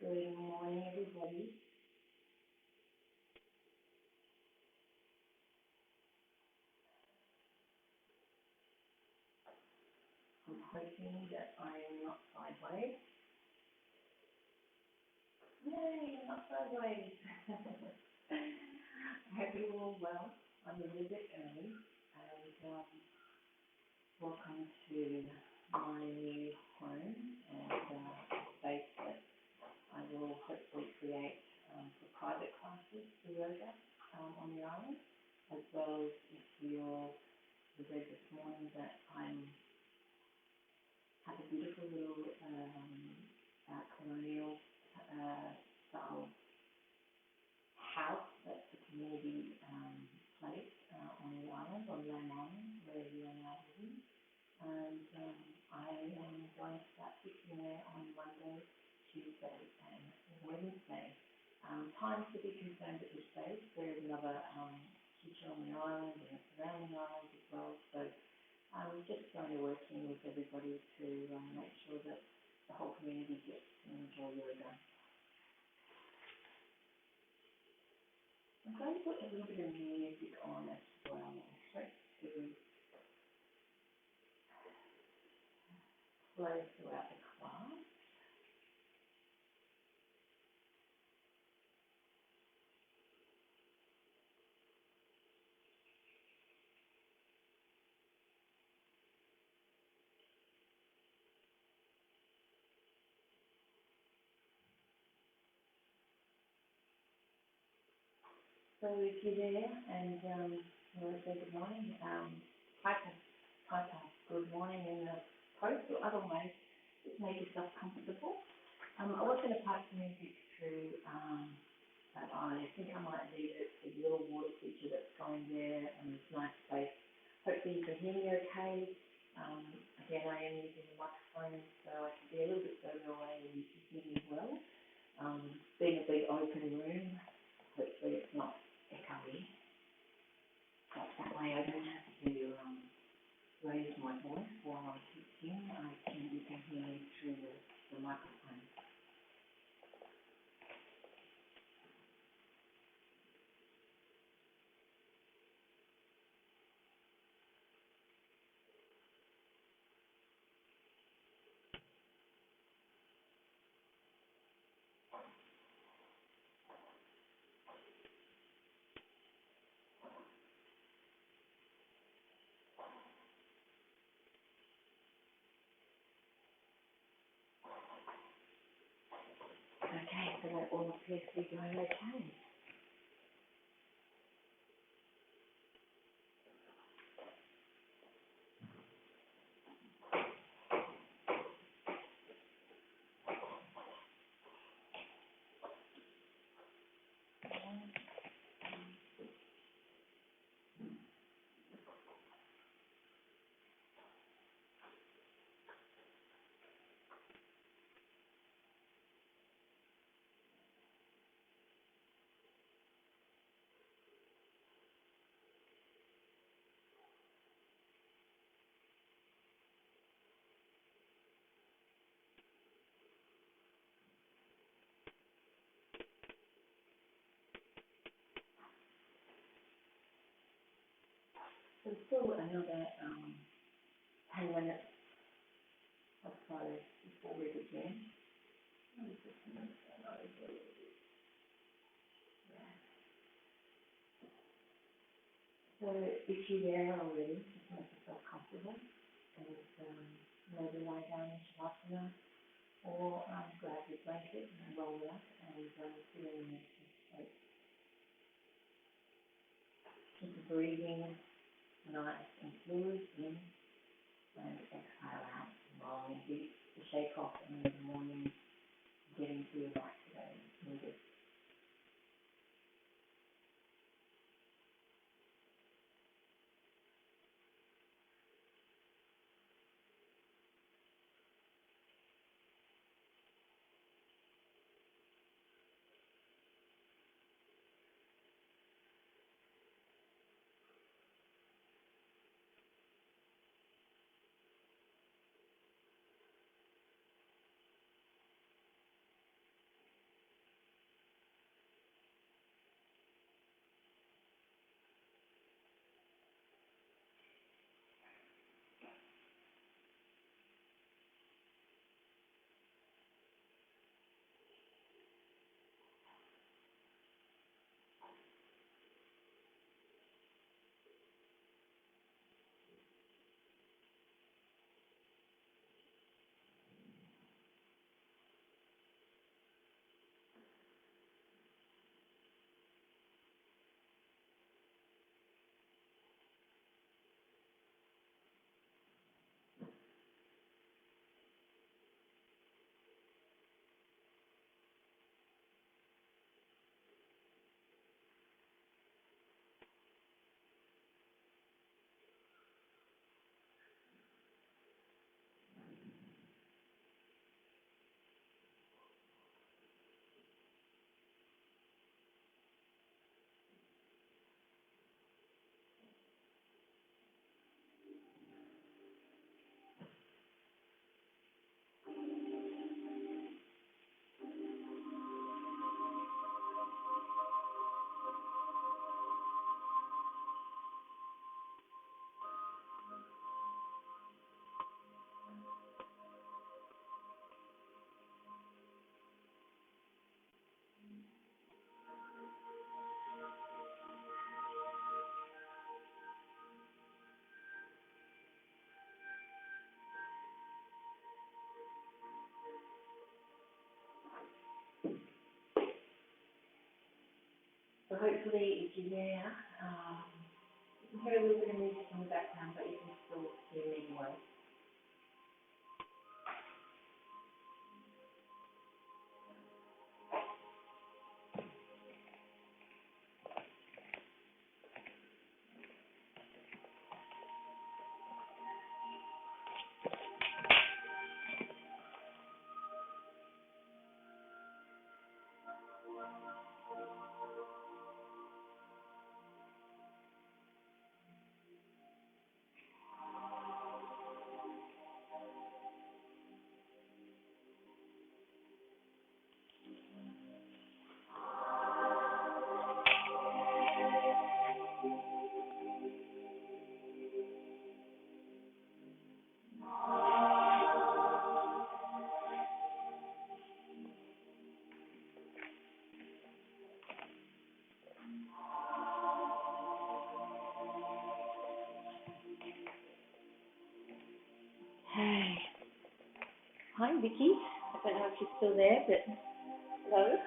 Good morning, everybody. I'm hoping that I am not sideways. Yay, I'm not sideways. I hope you're all well. I'm a little bit early, and welcome to my new home and space that I will hopefully create for private classes for yoga on the island, as well as if you're read this morning that I'm have a beautiful little colonial style house that's a community place on the island, on Lamb Island, where we are now living. And I am going to start teaching there on Monday, Tuesday, and Wednesday. Times to be confirmed at this stage. There is another teacher on the island and surrounding islands as well. So I'm just going to working with everybody to make sure that the whole community gets to enjoy yoga. I'm going to put a little bit of music on as well. I hope to play throughout the class. So if you're there and you want to say good morning, type a good morning in the post, or otherwise just make yourself comfortable. I was going to pass the music through, but I think I might leave it for the little water feature that's going there and it's nice space. Hopefully you can hear me okay. Um, Again, I am using the microphone, so I can be a little bit further away and you can hear me well. Being a big open room, hopefully it's not echoey. But that way I don't have to raise my voice while I'm teaching. You can hear me through the microphone. Okay, so that all appears to be going okay. So still another 10 minutes or so before we begin. So if you're there already, just make yourself comfortable and maybe lie down in Shavasana or grab your blanket and roll it up and sit in the space. Keep the breathing nice and fluid in and exhale out, long and deep to shake off in the morning, getting to your light today if needed. So hopefully if you're there, you can hear a little bit of music in the background, but you can still hear me well. Hey. Hi, Vicky. I don't know if you're still there, but hello.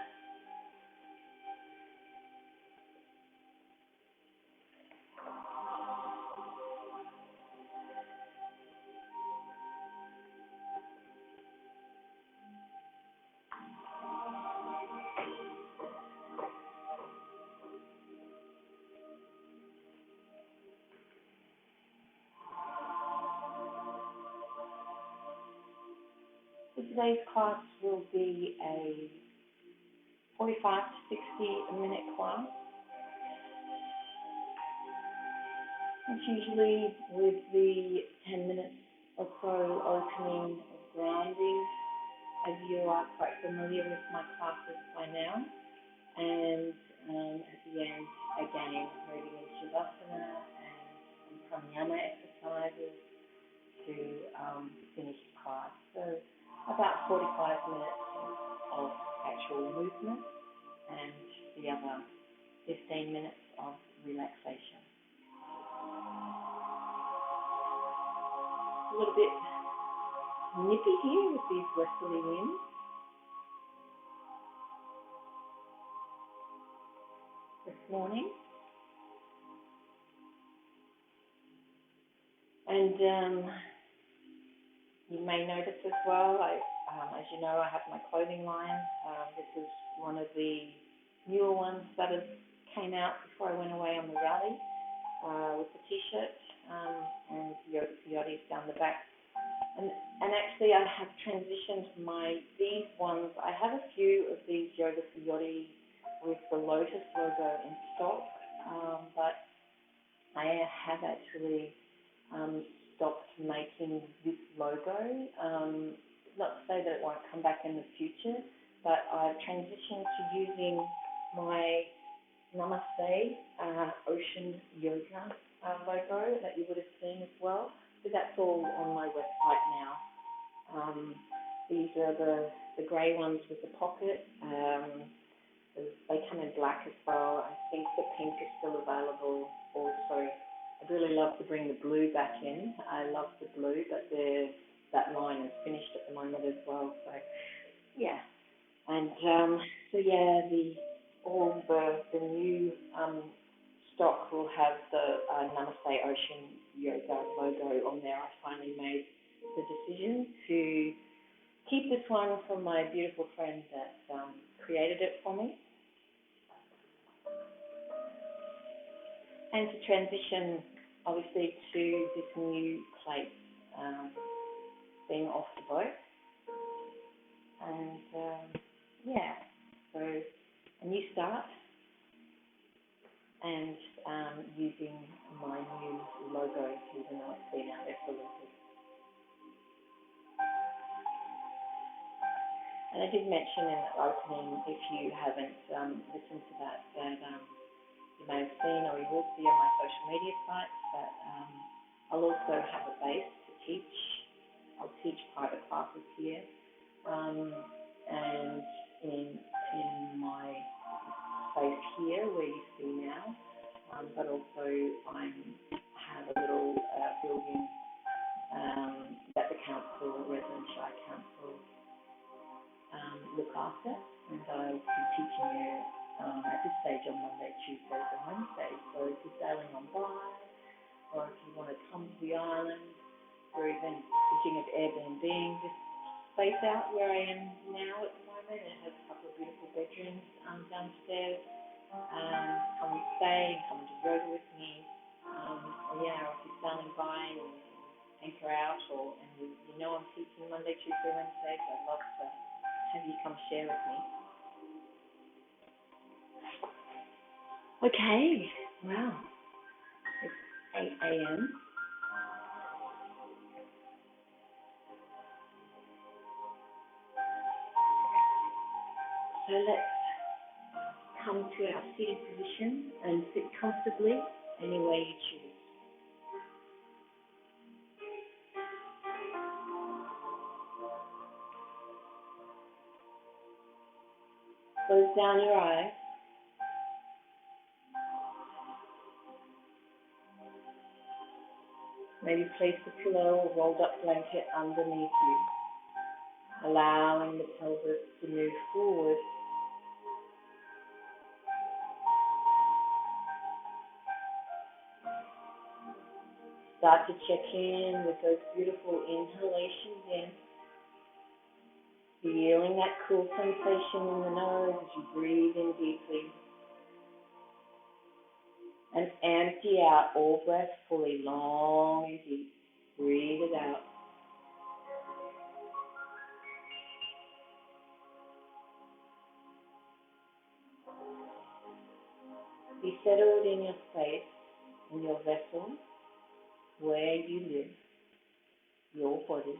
So today's class will be a 45 to 60 minute class. It's usually with the 10 minutes or so opening of grounding, as you are quite familiar with my classes by now. And at the end, again, moving into Shavasana and some pranayama exercises to finish the class. So about 45 minutes of actual movement and the other 15 minutes of relaxation. A little bit nippy here with these westerly winds. This morning. And you may notice as well, as you know, I have my clothing line. This is one of the newer ones that came out before I went away on the rally with the t-shirt and Yoga Coyotes down the back. And actually I have transitioned these ones. I have a few of these Yoga Coyote with the Lotus logo in stock, but I have actually stopped making this logo. Not to say that it won't come back in the future, but I've transitioned to using my Namaste Ocean Yoga logo that you would have seen as well. So that's all on my website now. These are the grey ones with the pocket. They come in black as well. I think the pink is still available also. I'd really love to bring the blue back in. I love the blue, but that line is finished at the moment as well. So yeah, and so yeah, all the new stock will have the Namaste Ocean Yoga logo on there. I finally made the decision to keep this one from my beautiful friend that created it for me, and to transition obviously to this new plate being off the boat. And yeah, so a new start and using my new logo, even though it's been out there for a little bit. And I did mention in the opening, if you haven't listened to that you may have seen or you will see on my social media sites, that I'll also have a base to teach. I'll teach private classes here, and in my space here where you see now, but also I have a little building that the council, Resident Shire Council, look after, and I'll be teaching there at this stage on Monday, Tuesdays and Wednesdays. So if you're sailing on by, or if you want to come to the island, or even thinking of Airbnb, just space out where I am now at the moment. It has a couple of beautiful bedrooms downstairs. Come and stay, come and do yoga with me. Yeah, or if you're sailing by and anchor out, or and you know I'm teaching Monday, Tuesday, Wednesday, so I'd love to have you come share with me. Okay, wow, it's 8 a.m. So let's come to our seated position and sit comfortably any way you choose. Close down your eyes. Maybe place the pillow or rolled up blanket underneath you, allowing the pelvis to move forward. Start to check in with those beautiful inhalations in, feeling that cool sensation in the nose as you breathe in deeply. And empty out all breath fully, long and deep. Breathe it out. Be settled in your space, in your vessel, where you live, your body.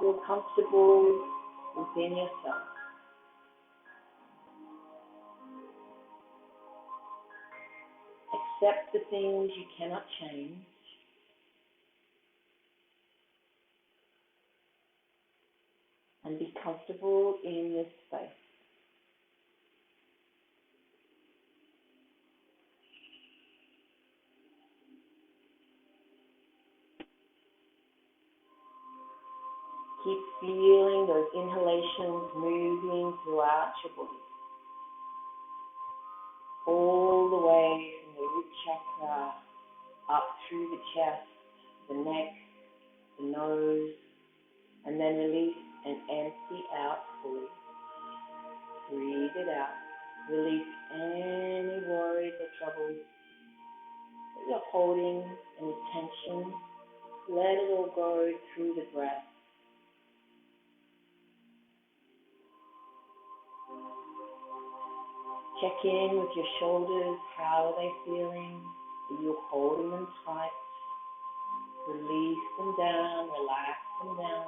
Feel comfortable within yourself. Accept the things you cannot change. And be comfortable in this space. Keep feeling those inhalations moving throughout your body. All the way from the root chakra up through the chest, the neck, the nose, and then release and empty out fully. Breathe it out. Release any worries or troubles that you're holding, any tension. Let it all go through the breath. Check in with your shoulders. How are they feeling? Are you holding them tight? Release them down, relax them down.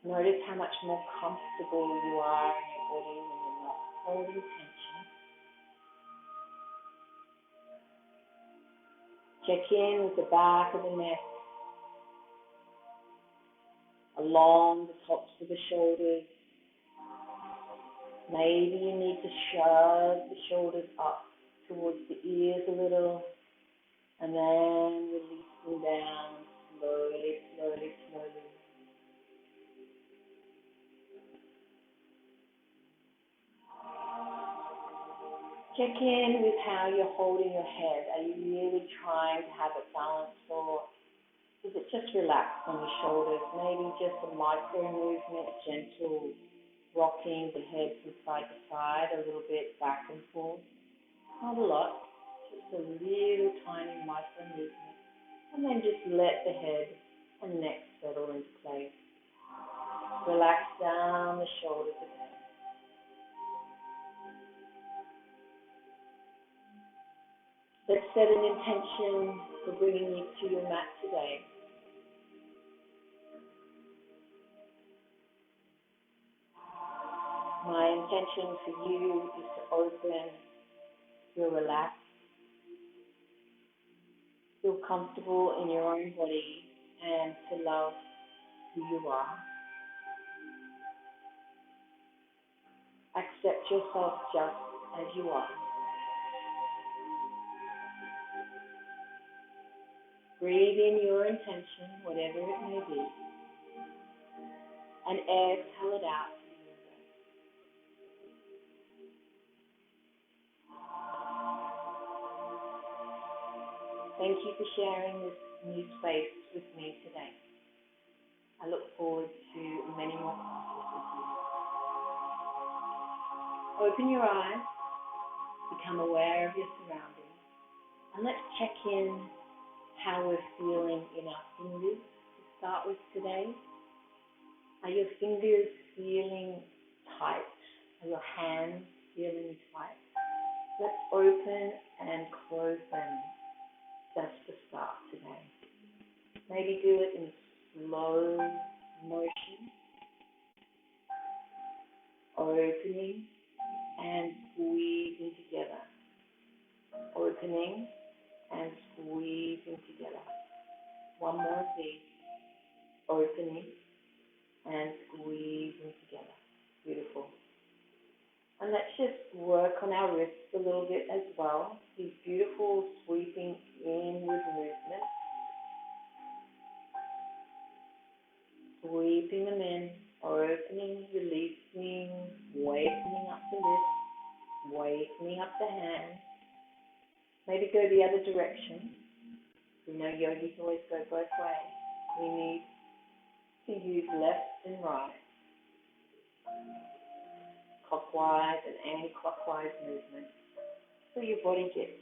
Notice how much more comfortable you are in your body when you're not holding tension. Check in with the back of the neck, along the tops of the shoulders. Maybe you need to shove the shoulders up towards the ears a little, and then release them down slowly, slowly, slowly. Check in with how you're holding your head. Are you really trying to have it balanced, or is it just relaxed on your shoulders? Maybe just a micro movement, gentle rocking the head from side to side, a little bit back and forth. Not a lot, just a little tiny micro movement. And then just let the head and neck settle into place. Relax down the shoulders again. Let's set an intention for bringing you to your mat today. My intention for you is to open, feel relaxed, feel comfortable in your own body, and to love who you are. Accept yourself just as you are. Breathe in your intention, whatever it may be, and exhale it out. Thank you for sharing this new space with me today. I look forward to many more classes with you. Open your eyes, become aware of your surroundings, and let's check in how we're feeling in our fingers to start with today. Are your fingers feeling tight? Are your hands feeling tight? Let's open and close them just to start today. Maybe do it in slow motion, opening and squeezing together. Opening and squeezing together. One more of these. Opening and squeezing together. Beautiful. And let's just work on our wrists a little bit as well. These beautiful sweeping inward movements. Sweeping them in, opening, releasing, wakening up the wrists, wakening up the hands. Maybe go the other direction. You know yogis always go both ways. We need to use left and right, clockwise and anti-clockwise movement, so your body gets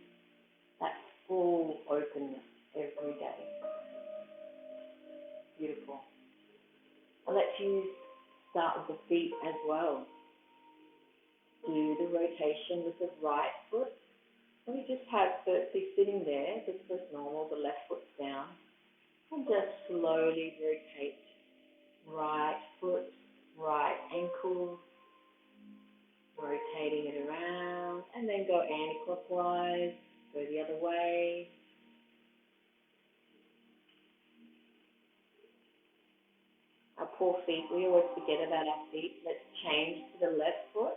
that full openness every day. Beautiful. I'll let you start with the feet as well. Do the rotation with the right foot. We just have firstly sitting there, just as normal, the left foot's down, and just slowly rotate right foot, right ankle, rotating it around, and then go anti-clockwise, go the other way. Our poor feet, we always forget about our feet. Let's change to the left foot,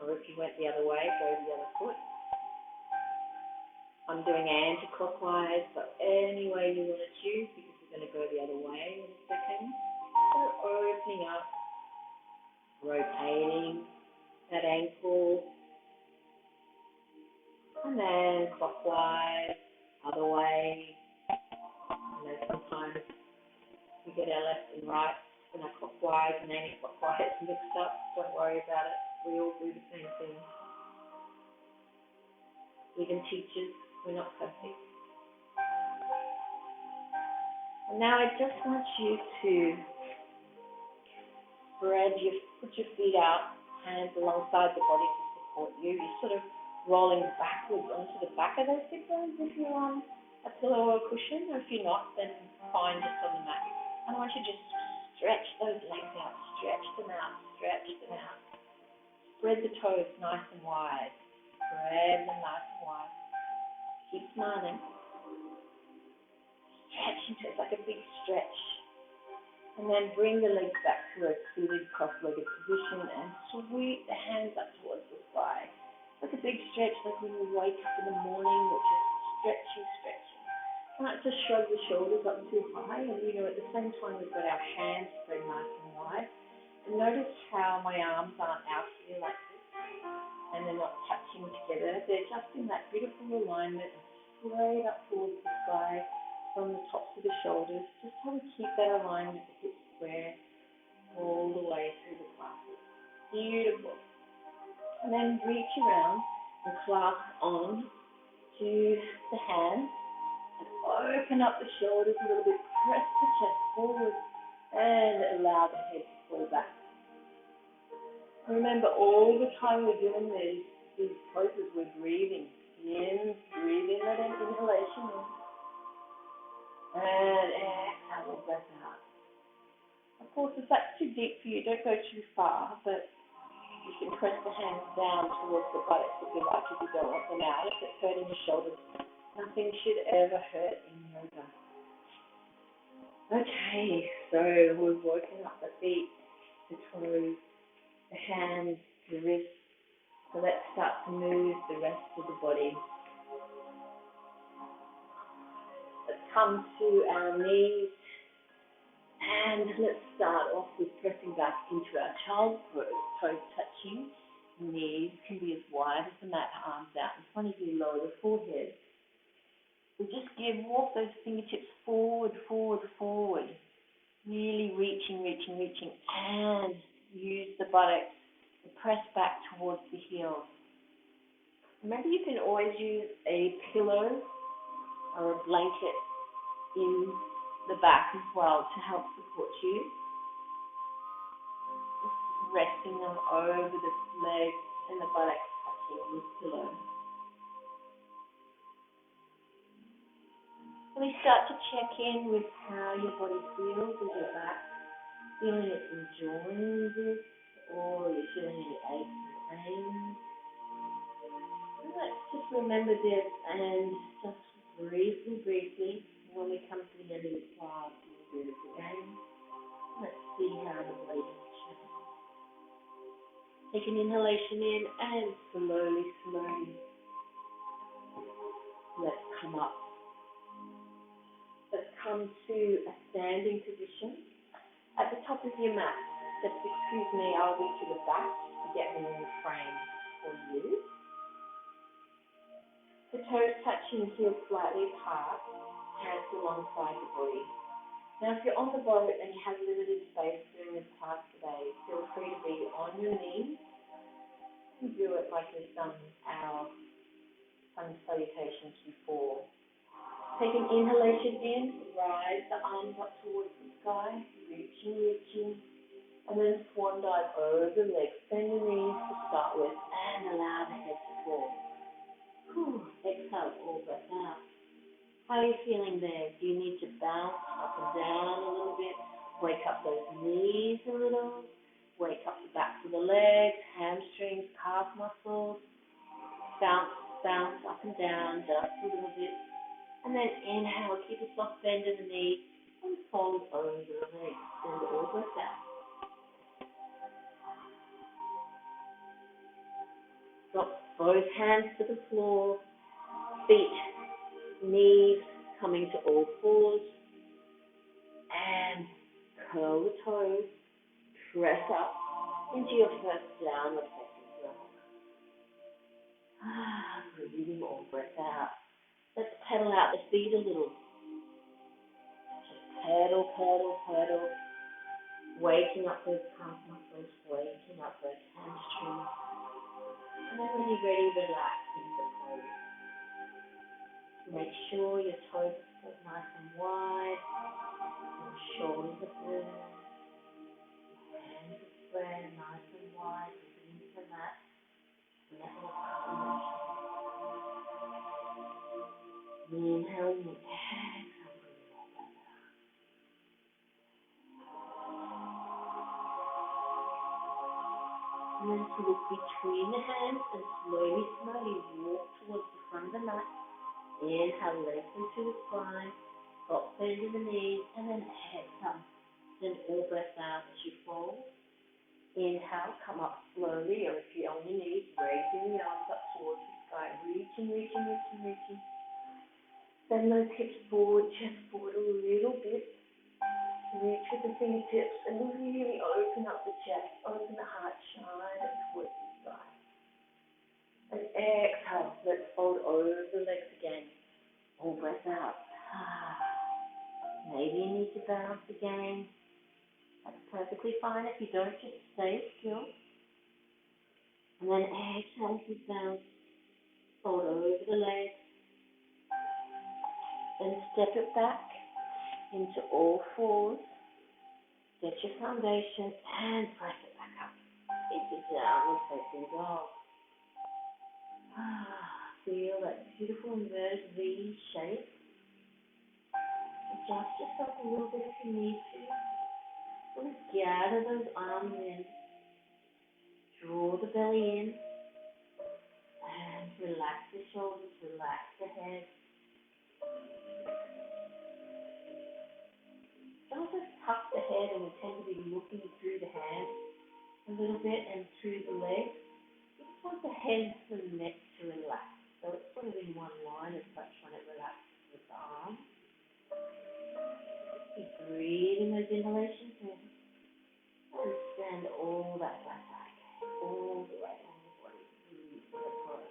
or if you went the other way, go the other foot. I'm doing anti-clockwise, but any way you want to choose, because we're going to go the other way in a second. So opening up, rotating that ankle, and then clockwise, other way. You know, sometimes we get our left and right and our clockwise and anti-clockwise mixed up. Don't worry about it. We all do the same thing. Even teachers, we're not perfect. And now I just want you to put your feet out, hands alongside the body to support you. You're sort of rolling backwards onto the back of those hip bones if you're on a pillow or a cushion, or if you're not, then fine, just on the mat. And I want you to just stretch those legs out, stretch them out, stretch them out. Spread the toes nice and wide. Spread them nice and wide. Keep smiling. Stretch into it, like a big stretch. And then bring the legs back to a seated cross-legged position and sweep the hands up towards the sky. Like a big stretch, like when you wake up in the morning, which is stretching, stretching. Try not to shrug the shoulders up too high, and at the same time we've got our hands spread nice and wide. And notice how my arms aren't out here like this, and they're not touching together. They're just in that beautiful alignment, straight up towards the sky, from the tops of the shoulders, just how we keep that alignment, the hips square, all the way through the classes. Beautiful. And then reach around and clasp on to the hands and open up the shoulders a little bit, press the chest forward and allow the head to fall back. And remember, all the time we're doing these poses, we're breathing in, breathe in that inhalation in. And exhale the breath out. Of course, if that's too deep for you, don't go too far, but you can press the hands down towards the buttocks if you like, if you don't want them out. If it's hurting your shoulders, nothing should ever hurt in yoga. Okay, so we're working up the feet, the toes, the hands, the wrists. So let's start to move the rest of the body. Let's come to our knees, and let's start off with pressing back into our child's pose, toes touching. Knees can be as wide as the mat, arms out in front of you, lower the forehead. We just walk those fingertips forward, forward, forward. Really reaching, and use the buttocks to press back towards the heels. Remember, you can always use a pillow or a blanket in the back as well to help support you. Just resting them over the legs and the buttocks touching the pillow. Really start to check in with how your body feels with your back. Feeling it enjoying this, or you're feeling any aches and pains. Let's just remember this and just briefly, when we come to the end of the class, we'll do this again. Let's see how the body changes. Take an inhalation in and slowly, let's come up. Let's come to a standing position. At the top of your mat, just excuse me, I'll reach to the back to get me in the frame for you. The toes touching, heels slightly apart, hands alongside the body. Now if you're on the boat and you have limited space during this class today, feel free to be on your knees and do it like we've done our sun salutations before. Take an inhalation in, rise the arms up towards the sky, reaching, and then swan dive over the legs. Bend the knees to start with, and allow the head to fall. Exhale, all breath out. How are you feeling there? Do you need to bounce up and down a little bit? Wake up those knees a little. Wake up the backs of the legs, hamstrings, calf muscles. Bounce up and down just a little bit. And then inhale, keep a soft bend in the knees and fold over the legs. Send all breath out. Drop both hands to the floor, feet, knees coming to all fours, and curl the toes, press up into your first downward facing dog. Breathing all breath out. Let's pedal out the feet a little. Just pedal. Waking up those calf muscles, waking up those hamstrings. And then when you're ready, relax into pose. Make sure your toes are nice and wide, your shoulders are good, your hands are spread nice and wide, into the mat. Never look. Inhale in, exhale, breathe all that out. And then to look between the hands and slowly walk towards the front of the mat. Inhale, lengthen to the spine, stop bending the knees, and then exhale. Then all breath out as you fold. Inhale, come up slowly, or if you're on your knees, raising the arms up towards the sky, reaching. Bend those hips forward, chest forward a little bit. Reach with the fingertips and really open up the chest, open the heart, shine it towards the sky. And exhale, let's fold over the legs again. All breath out. Maybe you need to bounce again. That's perfectly fine. If you don't, just stay still. And then exhale to bounce. Fold over the legs. Then step it back into all fours. Get your foundation and press it back up into downward facing dog. Feel that beautiful inverted V shape. Adjust yourself a little bit if you need to. Just gather those arms in. Draw the belly in. And relax the shoulders, relax the head. Don't just tuck the head, and we tend to be looking through the hands a little bit and through the legs. You just want the head and the neck to relax. So it's sort of in one line as such when it relaxes with the arms. inhalations in. And send all that breath back, all the way down the body, releasing the throat.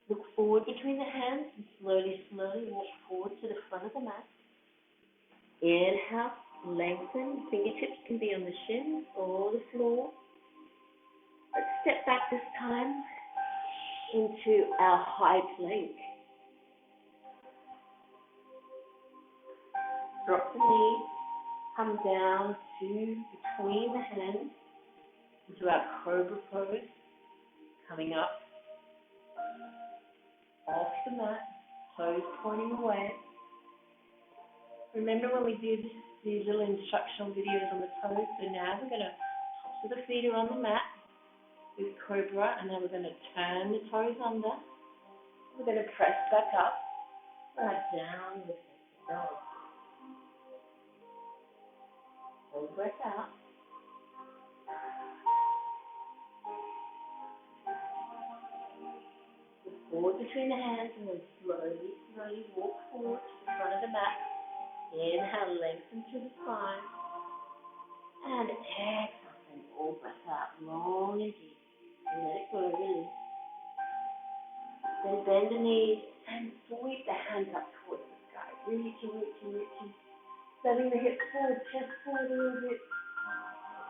Look forward between the hands and slowly walk forward to the front of the mat. Inhale, lengthen, fingertips can be on the shins or the floor. Let's step back this time into our high plank. Drop the knees, come down to between the hands into our cobra pose, coming up off the mat, toes pointing away. Remember when we did these little instructional videos on the toes? So now we're going to, tops of the feet are on the mat with cobra, and then we're going to turn the toes under. We're going to press back up, right down with the dog. Full breath out. Look forward between the hands and then slowly walk forward to the front of the mat. Inhale, lengthen through the spine. And exhale, and all breath out, long and deep. And let it go, release. Then bend the knees and sweep the hands up towards the sky. Reaching. Letting the hips forward, chest forward a little bit.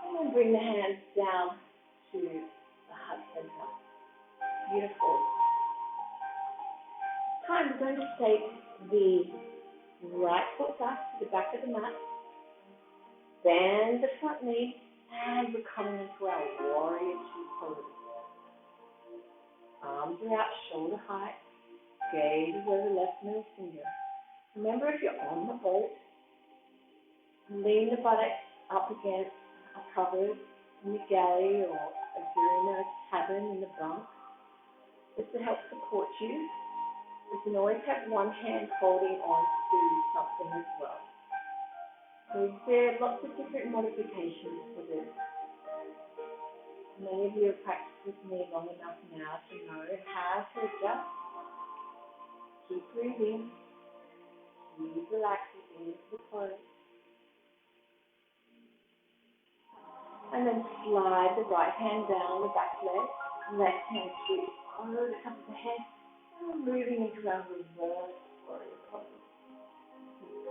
And then bring the hands down to the heart center. Beautiful. Time, we're going to take the right foot back to the back of the mat. Bend the front knee, and we're coming into our warrior two pose. Arms are out, shoulder height. Gaze over the left middle finger. Remember, if you're on the boat, lean the buttocks up against a cupboard in the galley or if you're in a cabin in the bunk. This to help support you. You can always have one hand holding on to something as well. So there are lots of different modifications for this. Many of you have practiced with me long enough now to know how to adjust. Keep breathing. Keep relaxing into the pose. And then slide the right hand down the back leg. Left hand sweeps over the top of the head. And we're moving into our reverse warrior pose.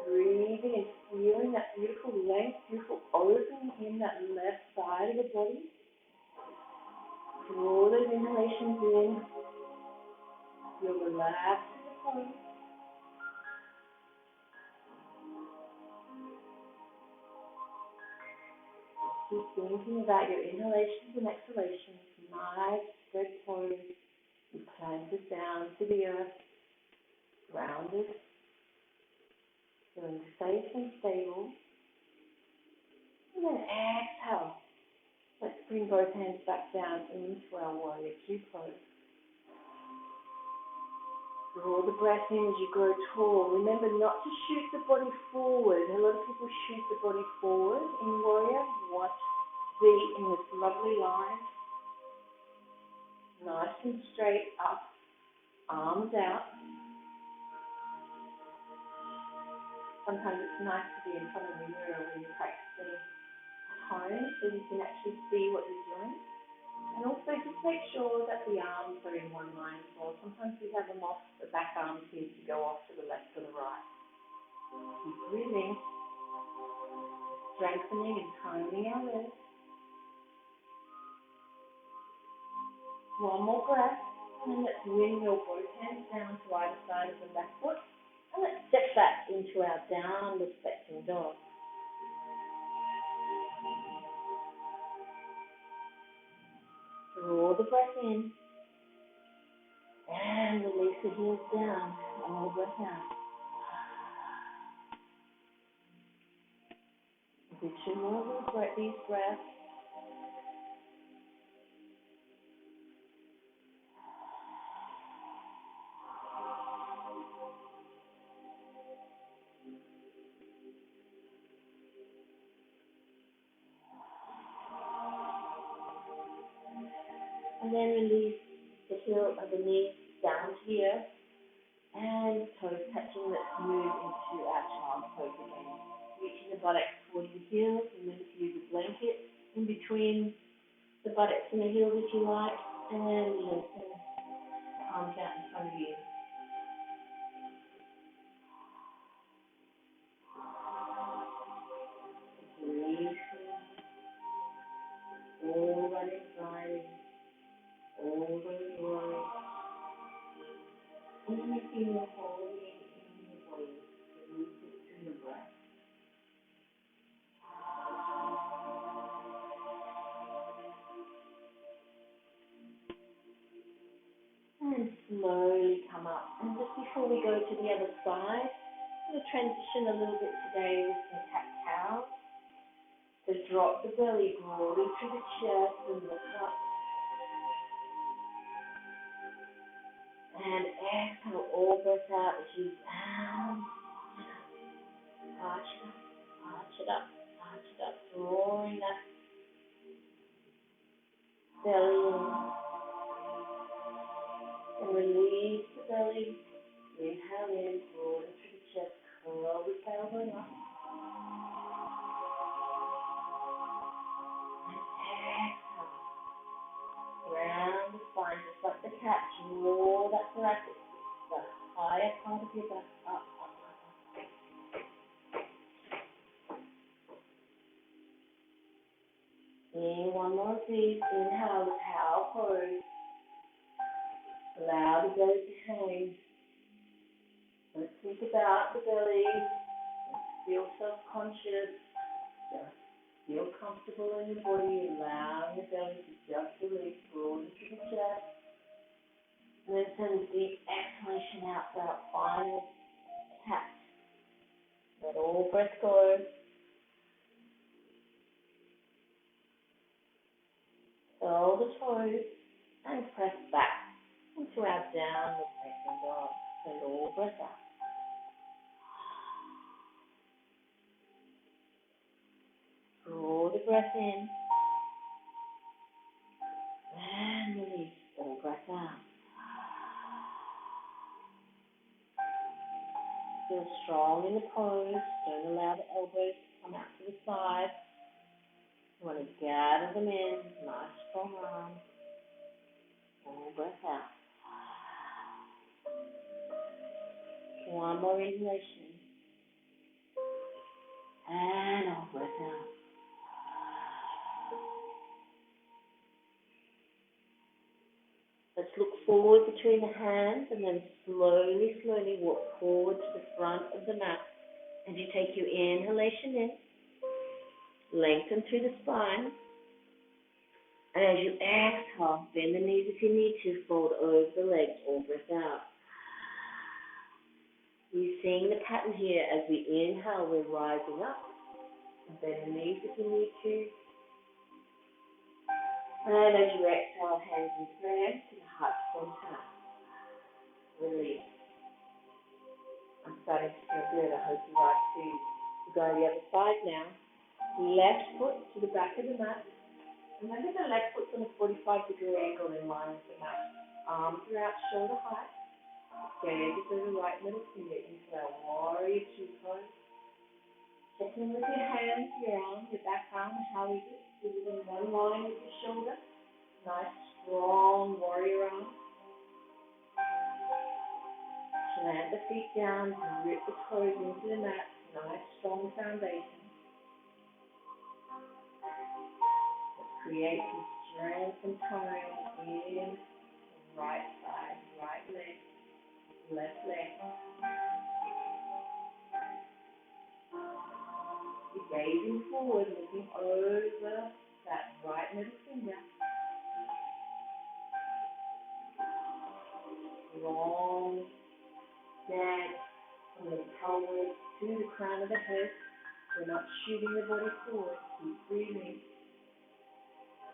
Breathing and feeling that beautiful length, beautiful opening in that left side of the body. Draw those inhalations in. You'll relax in the pose. Keep thinking about your inhalations and exhalations. Nice, straight pose. You planted down to the earth, grounded, feeling safe and stable. And then exhale. Let's bring both hands back down into our warrior two pose. Draw the breath in as you grow tall. Remember not to shoot the body forward. A lot of people shoot the body forward in warrior. Watch feet in this lovely line. Nice and straight up. Arms out. Sometimes it's nice to be in front of the mirror when you're practicing at home so you can actually see what you're doing. And also just make sure that the arms are in one line as well. Sometimes we have them off, the back arm seems to go off to the left or the right. Keep breathing, strengthening and toning our legs. One more breath, and then let's windmill both hands down to either side of the left foot. And let's step back into our downward facing dog. Draw the breath in. And release the heels down. One more breath out. Do two more of these breaths. And then release the heel of the knees down to the earth. And toes touching, let's move into our child's pose again. reaching the buttocks towards the heels, and then use a blanket in between the buttocks and the heels if you like, and lengthen the arms out in front of you. Releasing all that anxiety, all those worries, anything you're holding in your body, release it through your breath. And slowly come up. And just before we go to the other side, I'm going to transition a little bit today with some cat-cow. So drop the belly broadly through the chest and look up. And exhale all breath out as you round. Arch it up, arch it up, arch it up. Drawing that belly in. And release the belly. Inhale in, broaden through the chest. Curl the tailbone up. Round the spine, just like the cat, draw that thoracic, the higher part of your back up, up, up, up. In one more of these, inhale the cow pose. Allow the belly to hang. Don't think about the belly. Don't feel self-conscious. Just feel comfortable in your body. Allow your belly to just release, broaden through the chest. And then send a deep exhalation out for that final cat. Let all breath go. Curl the toes and press back into our downward facing dog. Send all breath out. Draw the breath in and release all breath out. Feel strong in the pose. Don't allow the elbows to come out to the side. You want to gather them in. Nice strong arms. All breath out. One more inhalation. And all breath out. Let's look forward between the hands and then slowly, slowly walk forward to the front of the mat. As you take your inhalation in, lengthen through the spine. And as you exhale, bend the knees if you need to, fold over the legs, all breath out. You're seeing the pattern here. As we inhale, we're rising up. Bend the knees if you need to. And as you exhale, hands in prayer to the heart center. Release. I'm starting to feel good. I hope you are too. We'll go to the other side now. Left foot to the back of the mat. Remember the left foot's on a 45-degree angle in line with the mat. Arms are out shoulder height. Gaze over the right middle finger into our warrior two pose. Check in with your hands, your arm, your back arm. How is it? Is it in one line with your shoulder? Nice, strong warrior arm. Plant the feet down, grip the toes into the mat. Nice, strong foundation. Let's create some strength and tone in the right side, right leg, left leg. You're gazing forward, looking over that right middle finger. Long neck from the pelvis to the crown of the head. We're not shooting the body forward. Keep breathing.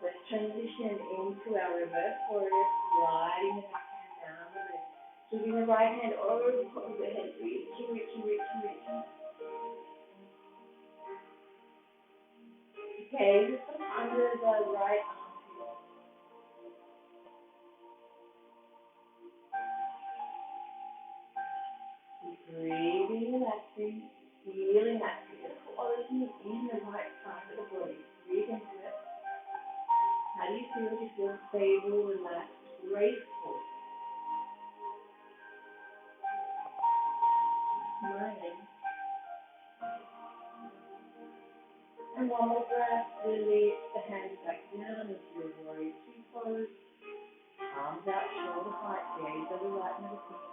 Let's transition into our reverse warrior, sliding the back hand down the leg. Keeping the right hand over the top of the head, reaching, reaching, reaching, reaching. Okay, just come under the right armpit. Keep breathing, relaxing, feeling that beautiful taking it in the right side of the body. Breathe into it. How do you feel? Do you feel stable, relaxed, graceful? Smiling. And one more breath. Release the hands back down into your warrior two pose. Arms out, shoulder height, gaze over right middle finger.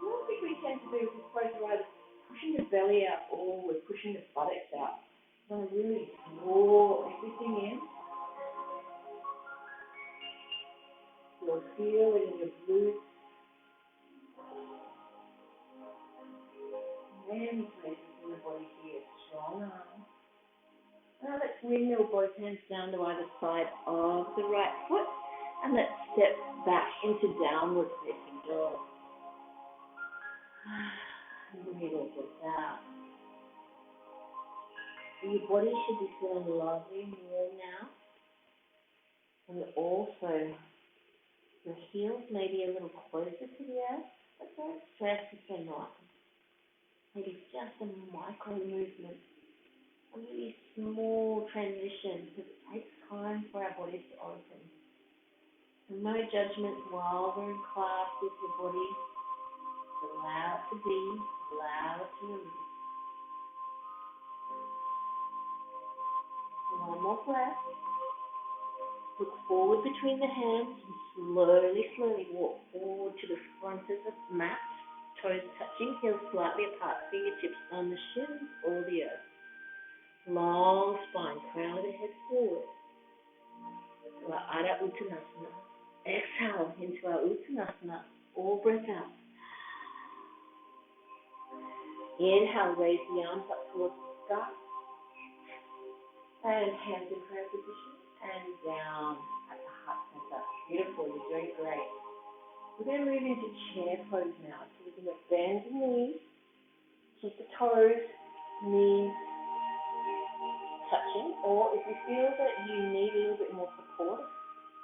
One thing we tend to do with this pose right is pushing the belly out forward, pushing the buttocks out. You want to really draw everything in. You'll feel it in your glutes. Many places in the body here. Strong arms. Now let's windmill both hands down to either side of the right foot. And let's step back into downward facing dog. And breathe all this out. Your body should be feeling lovely and warm now. And also, your heels may be a little closer to the earth, but don't stress if they're not. Maybe just a micro movement, a really small transition, because it takes time for our bodies to open. And no judgment while we're in class with your body. Just allow it to be, allow it to release. One more breath. Look forward between the hands and slowly walk forward to the front of the mat. Toes touching, heels slightly apart, fingertips on the shins or the earth. Long spine, crown of the head forward. To our Adho Uttanasana. Exhale into our Uttanasana. All breath out. Inhale, raise the arms up towards the sky. And hands in prayer position. And down at the heart center. Beautiful, you're doing great. We're going to move into chair pose now. So we're going to bend the knees, keep the toes, knees touching. Or if you feel that you need a little bit more support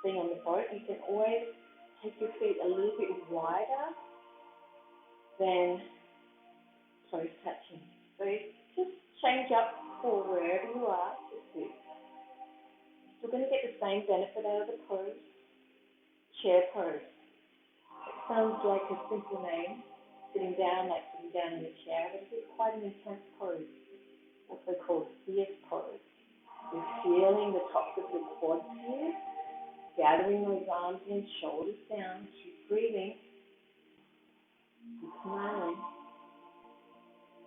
being on the boat, you can always take your feet a little bit wider than toes touching. So just change up for wherever you are to suit. You're going to get the same benefit out of the pose. Chair pose. It sounds like a simple name, sitting down like sitting down in a chair, but it's quite an intense pose, also called fierce pose. You're feeling the tops of your quads here, gathering those arms in, shoulders down, keep breathing, keep smiling.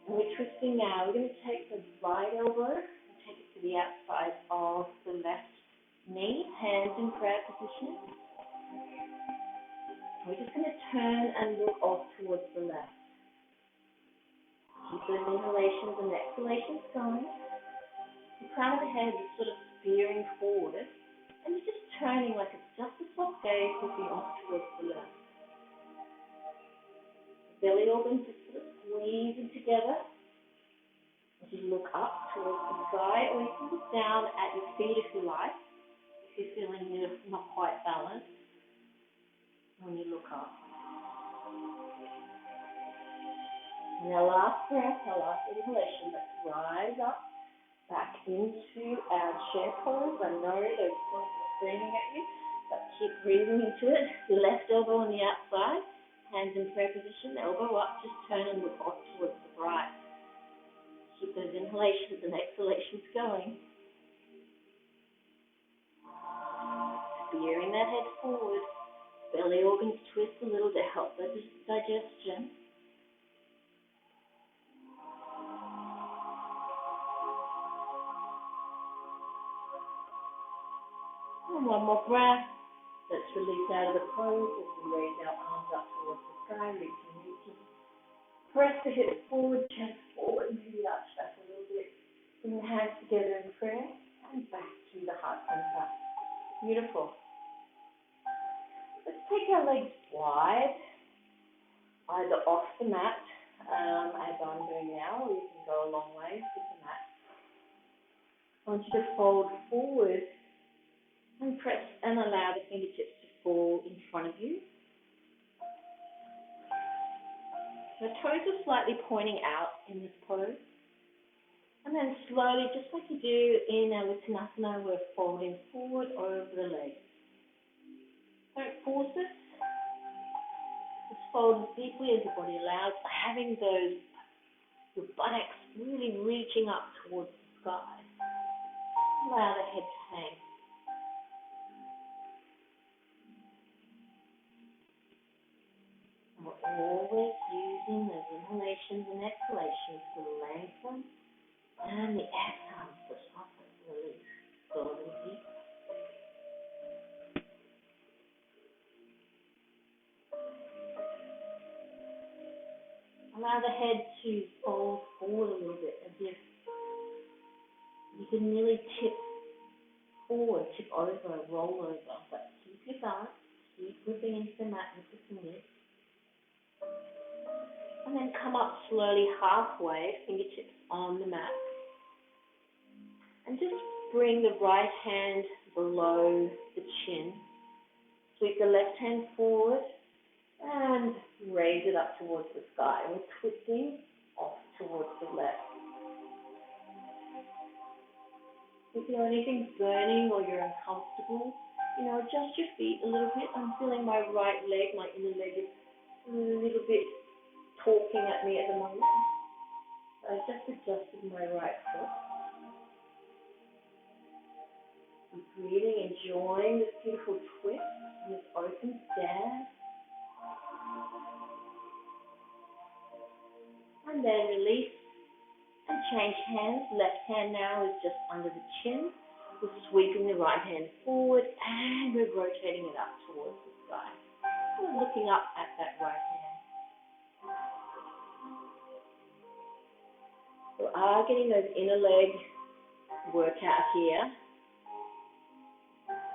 And we're twisting now. We're going to take the right elbow and take it to the outside of the left knee, hands in prayer position. We're just going to turn and look off towards the left. Keep those inhalations and exhalations going. The crown of the head is sort of spearing forward, and you're just turning like it's just a soft gaze looking off towards the left. The belly organs are sort of squeezing together as you look up towards the sky, or you can look down at your feet if you like. If you're feeling you're not quite balanced when you look up. And our last breath, our last inhalation, let's rise up back into our chair pose. I know those points are screaming at you, but keep breathing into it. Left elbow on the outside, hands in prayer position, elbow up, just turn and look off towards the right. Keep those inhalations and exhalations going. Steering that head forward. Belly organs twist a little to help the digestion. And one more breath. Let's release out of the pose as we raise our arms up towards the sky, reaching. Press the hips forward, chest forward, maybe arch back a little bit. Bring the hands together in prayer and back to the heart center. Beautiful. Let's take our legs wide, either off the mat, as I'm doing now, or you can go a long way with the mat. I want you to fold forward and press and allow the fingertips to fall in front of you. The toes are slightly pointing out in this pose. And then slowly, just like you do in our Uttanasana, we're folding forward over the legs. Don't force it. Just fold as deeply as the body allows, having your buttocks really reaching up towards the sky. Allow the head to hang. And we're always using those inhalations and exhalations to lengthen, and the exhales to soften, release, slowly deep. Allow the head to fold forward a little bit, as if you can nearly tip forward, tip over, roll over. But keep your balance, keep gripping into the mat with the fingers. And then come up slowly halfway, fingertips on the mat. And just bring the right hand below the chin. Sweep the left hand forward and raise it up towards the sky. We're twisting off towards the left. If you feel anything burning or you're uncomfortable, adjust your feet a little bit. I'm feeling my right leg, my inner leg is a little bit talking at me at the moment. I just adjusted my right foot. I'm breathing, enjoying this beautiful twist and this open stance. And then release and change hands. Left hand now is just under the chin. We're sweeping the right hand forward and we're rotating it up towards the sky. We're looking up at that right hand. We are getting those inner leg workout here.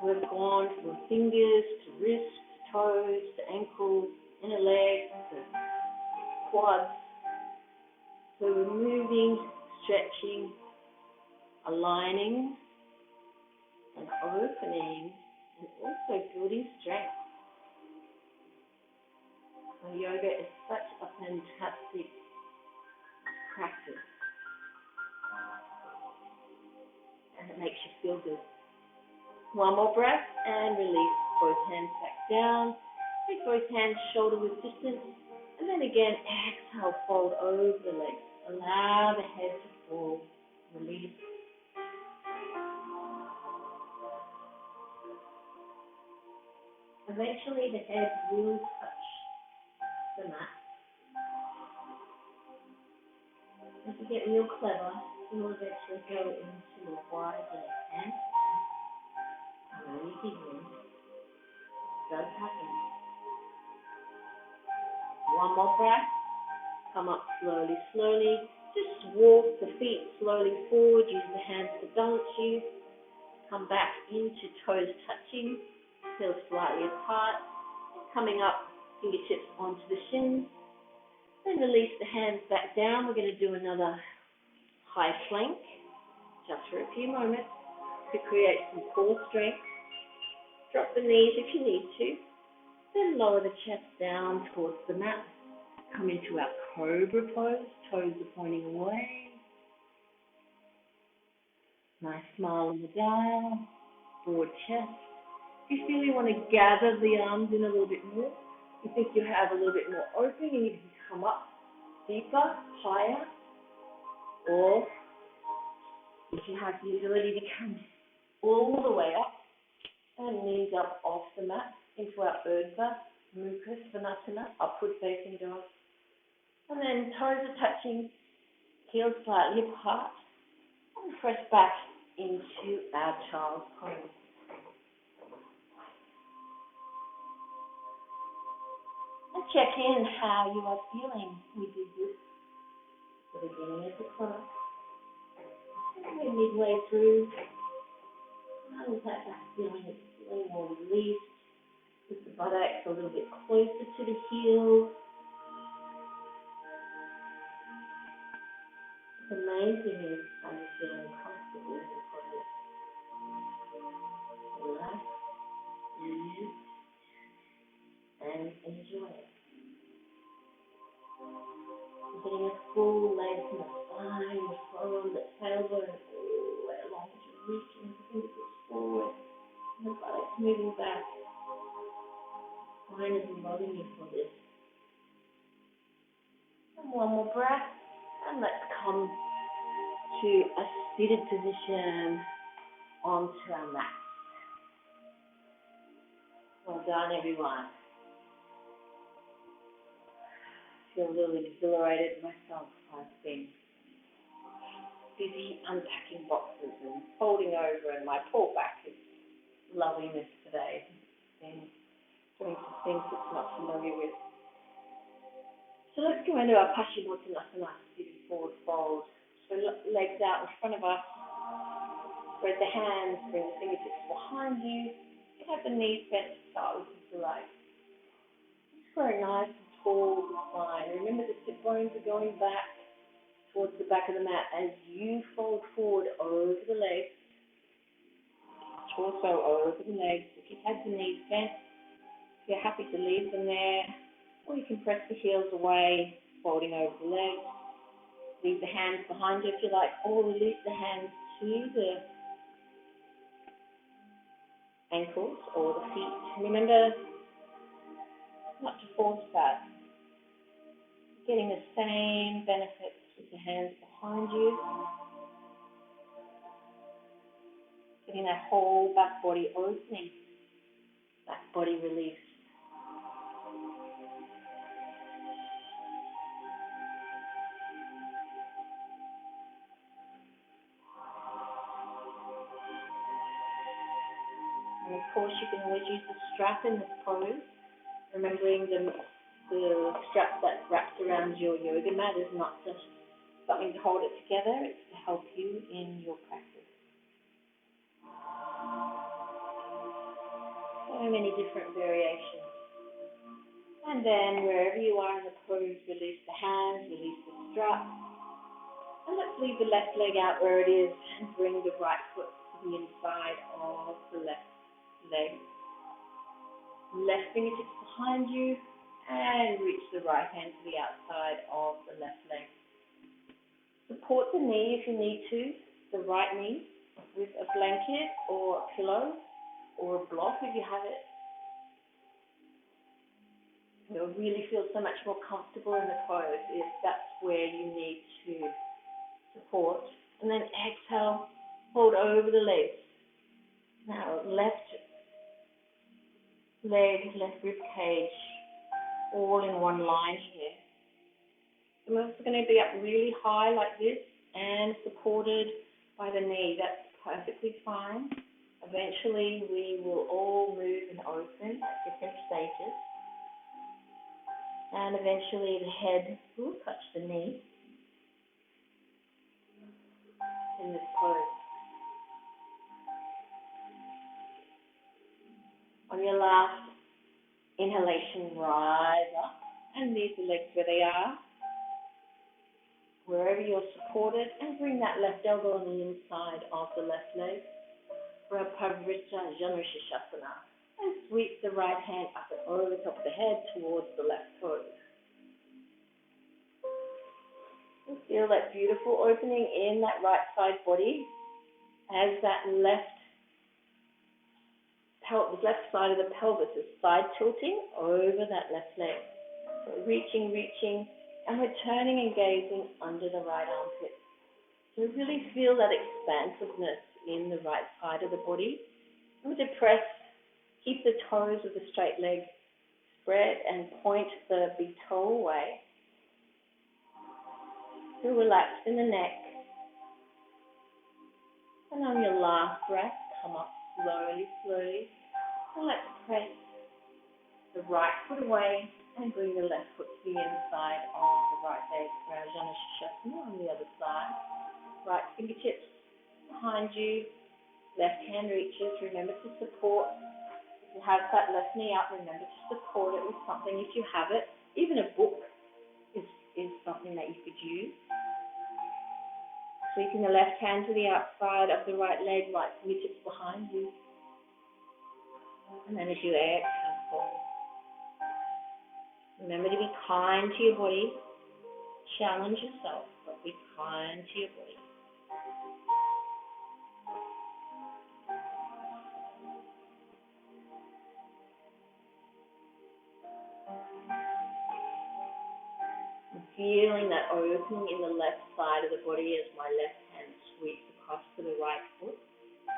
We've gone from fingers to wrists, to toes, to ankles, inner legs, to quads. So we're moving, stretching, aligning, and opening, and also building strength. So yoga is such a fantastic practice. And it makes you feel good. One more breath and release both hands back down. Take both hands shoulder width distance. And then again, exhale, fold over the legs. Allow the head to fall. Release. Eventually the head will touch the mat. If you get real clever, you will eventually go into a wide leg handstand. Really begin. It does happen. One more breath. Come up slowly, slowly. Just walk the feet slowly forward. Use the hands to balance you. Come back into toes touching. Heels slightly apart. Coming up, fingertips onto the shins. Then release the hands back down. We're going to do another high plank, just for a few moments, to create some core strength. Drop the knees if you need to. Then lower the chest down towards the mat. Come into our cobra pose. Toes are pointing away. Nice smile on the dial. Broad chest. If you feel you want to gather the arms in a little bit more, you think you have a little bit more opening and you can come up deeper, higher, or if you have the ability to come all the way up and knees up off the mat into our Urdhva Mukha Svanasana, upward facing dog. And then toes are touching, heels slightly apart, and press back into our child's pose. And check in how you are feeling. We did this at the beginning of the class. And we're midway through. How is that back feeling? It's feeling more released, with the buttocks a little bit closer to the heels. The main thing is I'm feeling comfortable in the pose. Relax, ease, and enjoy it. Getting a full length massage spine, the forearm, the tailbone, all the way along as you're reaching the fingertips forward, and the buttocks moving back. Spine is loving you for this. And one more breath, and let's come to a seated position onto our mat. Well done, everyone. Feel a little exhilarated myself. I've been busy unpacking boxes and folding over, and my poor back is loving this today. Been doing some things it's not familiar with. So let's go into our Paschimottanasana, seated forward fold. So legs out in front of us. Spread the hands, bring the fingertips behind you. You have the knees bent to start with if you like. Square nice and tall with the spine. Remember the sit bones are going back towards the back of the mat as you fold forward over the legs. Torso over the legs. If you've had the knees bent, if you're happy to leave them there, or you can press the heels away, folding over the legs. Leave the hands behind you if you like, or release the hands to the ankles or the feet. Remember not to force that. Getting the same benefits with the hands behind you. Getting that whole back body opening, back body release. And of course you can always use the strap in this pose, remembering the strap that wraps around your yoga mat is not just something to hold it together, it's to help you in your practice. So many different variations. And then wherever you are in the pose, release the hands, release the strap. And let's leave the left leg out where it is and bring the right foot to the inside of the left leg. Left fingertips behind you and reach the right hand to the outside of the left leg. Support the knee if you need to, the right knee, with a blanket or a pillow or a block if you have it. You'll really feel so much more comfortable in the pose if that's where you need to support. And then exhale, fold over the legs. Now left leg, left rib cage, all in one line here. I'm also going to be up really high like this and supported by the knee. That's perfectly fine. Eventually we will all move and open at different stages. And eventually the head will touch the knee in this pose. On your last inhalation, rise up and leave the legs where they are, wherever you're supported, and bring that left elbow on the inside of the left leg for a Parivrtta Janusirshasana. And sweep the right hand up and over the top of the head towards the left toes. And feel that beautiful opening in that right side body as that left side of the pelvis is side tilting over that left leg. So reaching, and we're turning and gazing under the right armpit. So really feel that expansiveness in the right side of the body. And we depress, keep the toes of the straight leg spread and point the big toe away. Feel relaxed in the neck. And on your last breath, come up slowly. And let's press the right foot away and bring the left foot to the inside of the right leg for our Janusirshasana on the other side. Right fingertips behind you, left hand reaches. Remember to support. If you have that left knee up, remember to support it with something if you have it. Even a book is something that you could use. Sweeping the left hand to the outside of the right leg, right fingertips behind you. And then as you exhale, fold. Remember to be kind to your body. Challenge yourself, but Be kind to your body. I'm feeling that opening in the left side of the body as my left hand sweeps across to the right foot.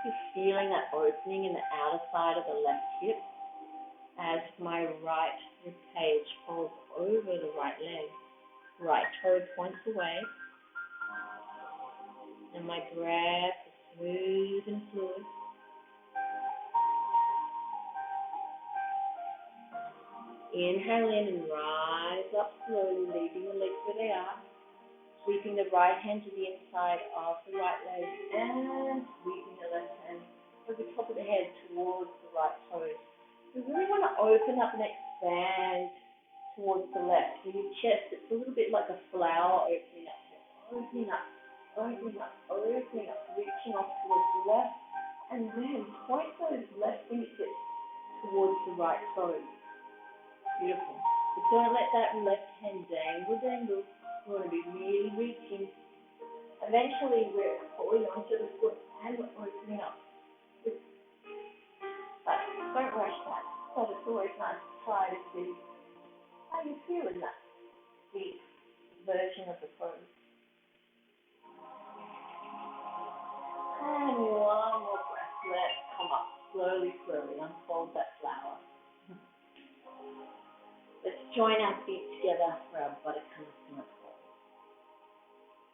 You're feeling that opening in the outer side of the left hip as my right rib cage folds over the right leg. Right toe points away, and my breath is smooth and fluid. Inhale in and rise up slowly, leaving the legs where they are. Sweeping the right hand to the inside of the right leg and sweeping the left hand over the top of the head towards the right toes. You really want to open up and expand towards the left. In your chest, it's a little bit like a flower opening up, opening up, opening up, opening up, reaching off towards the left, and then point those left fingertips towards the right toes. Beautiful. But don't let that left hand dangle. You want to be really reaching. Eventually, we're holding onto the foot and we're opening up. But don't rush that. But it's always nice to try to see how you feel in that deep version of the pose. And one more breath. Let's come up slowly, slowly. Unfold that flower. Let's join our feet together for our Baddha Konasana pose.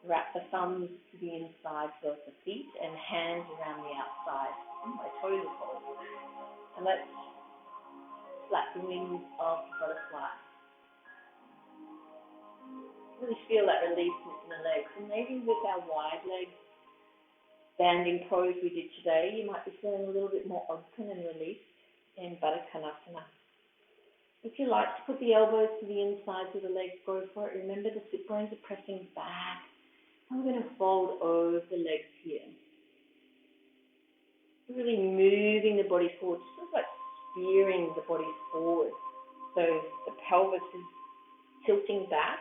Wrap the thumbs to the insides of the feet and hands around the outside. My toes are cold. And let's flap the wings of the butterfly. Really feel that release in the legs. And maybe with our wide leg standing pose we did today, you might be feeling a little bit more open and released in Baddha Konasana. If you like to put the elbows to the insides of the legs, go for it. Remember the sit bones are pressing back. I'm going to fold over the legs here. Really moving the body forward, sort of like steering the body forward. So the pelvis is tilting back.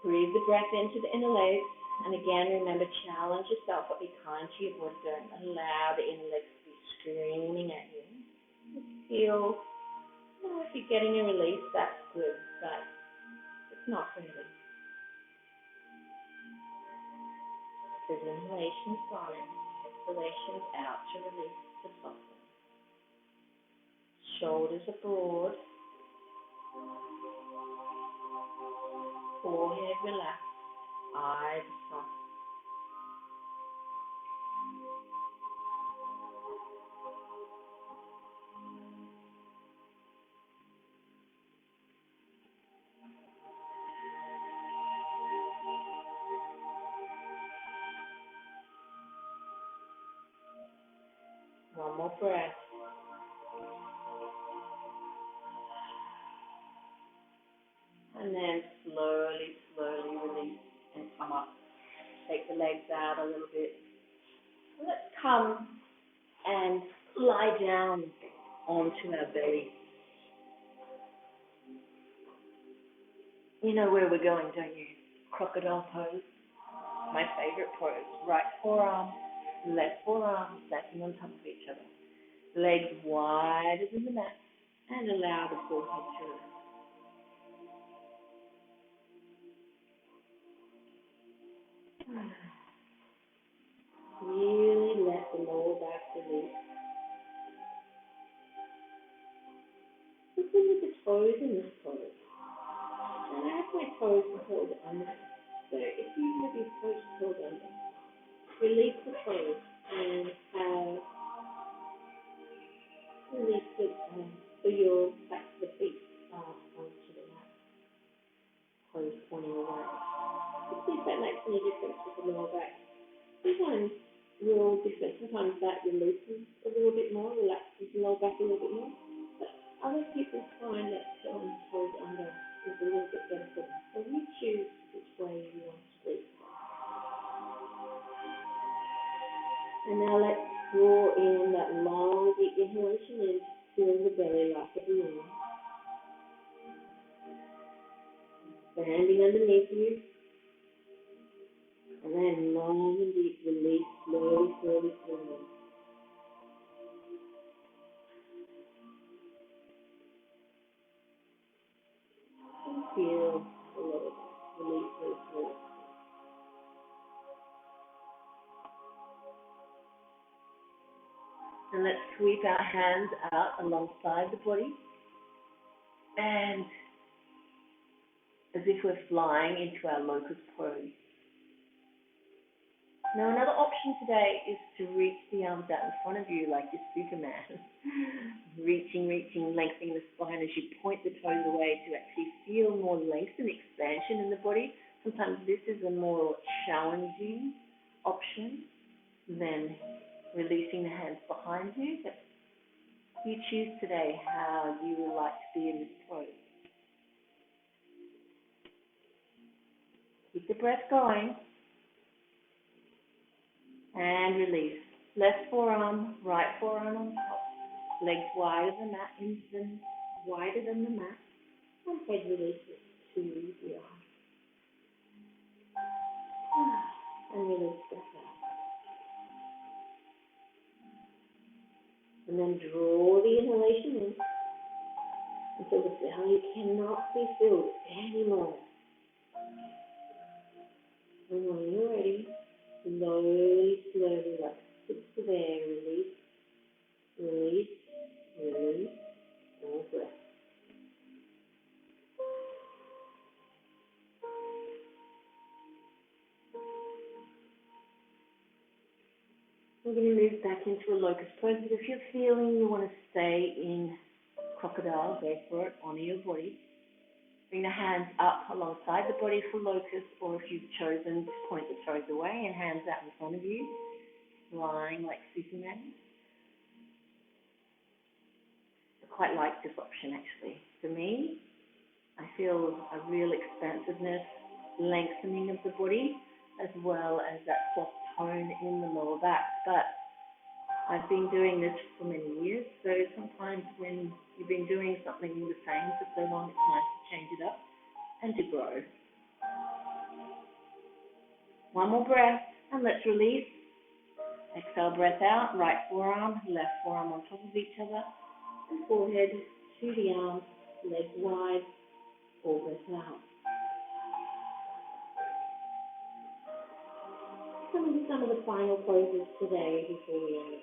Breathe the breath into the inner legs. And again, remember, challenge yourself, but be kind to your body. Don't allow the inner legs to be screaming at you. Just feel, if you're getting a release, that's good, but it's not really. There's inhalations gone in, exhalations out to release the soften. Shoulders are broad. Forehead relaxed. Eyes soft. One more breath. And then slowly, slowly release and come up. Take the legs out a little bit. Let's come and lie down onto our belly. You know where we're going, don't you? Crocodile pose. My favorite pose. Right forearm, left forearm, stacking on top of each other. Legs wider than the mat and allow the forehead to relax. Really let the lower back release. Listen with the toes in this pose. And I have my toes curled under. So if you have your toes curled under, release the toes and release it so your back to the feet onto the mat. Toes pointing away. See if that makes any difference with the lower back. Sometimes we're all different. Sometimes that releases a little bit more, relaxes the lower back a little bit more. But other people find that toes under is a little bit better for them. So you choose which way you want to sleep. And now let's draw in that long, deep inhalation in, filling the belly like a balloon. Standing underneath you, And then long and deep release, slowly, slowly, slowly. And feel a lot of release, release, release. And let's sweep our hands out alongside the body, and as if we're flying into our locust pose. Now another option today is to reach the arms out in front of you like you're Superman. reaching, lengthening the spine as you point the toes away to actually feel more length and expansion in the body. Sometimes this is a more challenging option than releasing the hands behind you. But you choose today how you would like to be in this pose. Keep the breath going. And release. Left forearm, right forearm on top. Legs wider than the mat. And head releases to the arm. And release breath out. And then draw the inhalation in until the belly cannot be filled anymore. And when you're ready, slowly, like 6 of air, release, release, release, all breath. We're going to move back into a locust pose, but if you're feeling you want to stay in crocodile, go for it, honor your body. Bring the hands up alongside the body for locust, or if you've chosen to point the toes away and hands out in front of you, lying like Superman. I quite like this option actually. For me, I feel a real expansiveness, lengthening of the body, as well as that soft tone in the lower back. But I've been doing this for many years, so sometimes when you've been doing something the same for so long, it's nice to change it up and to grow. One more breath, and let's release. Exhale, breath out, right forearm, left forearm on top of each other, and forehead to the arms, legs wide, all breath out. Some of the final poses today before we end.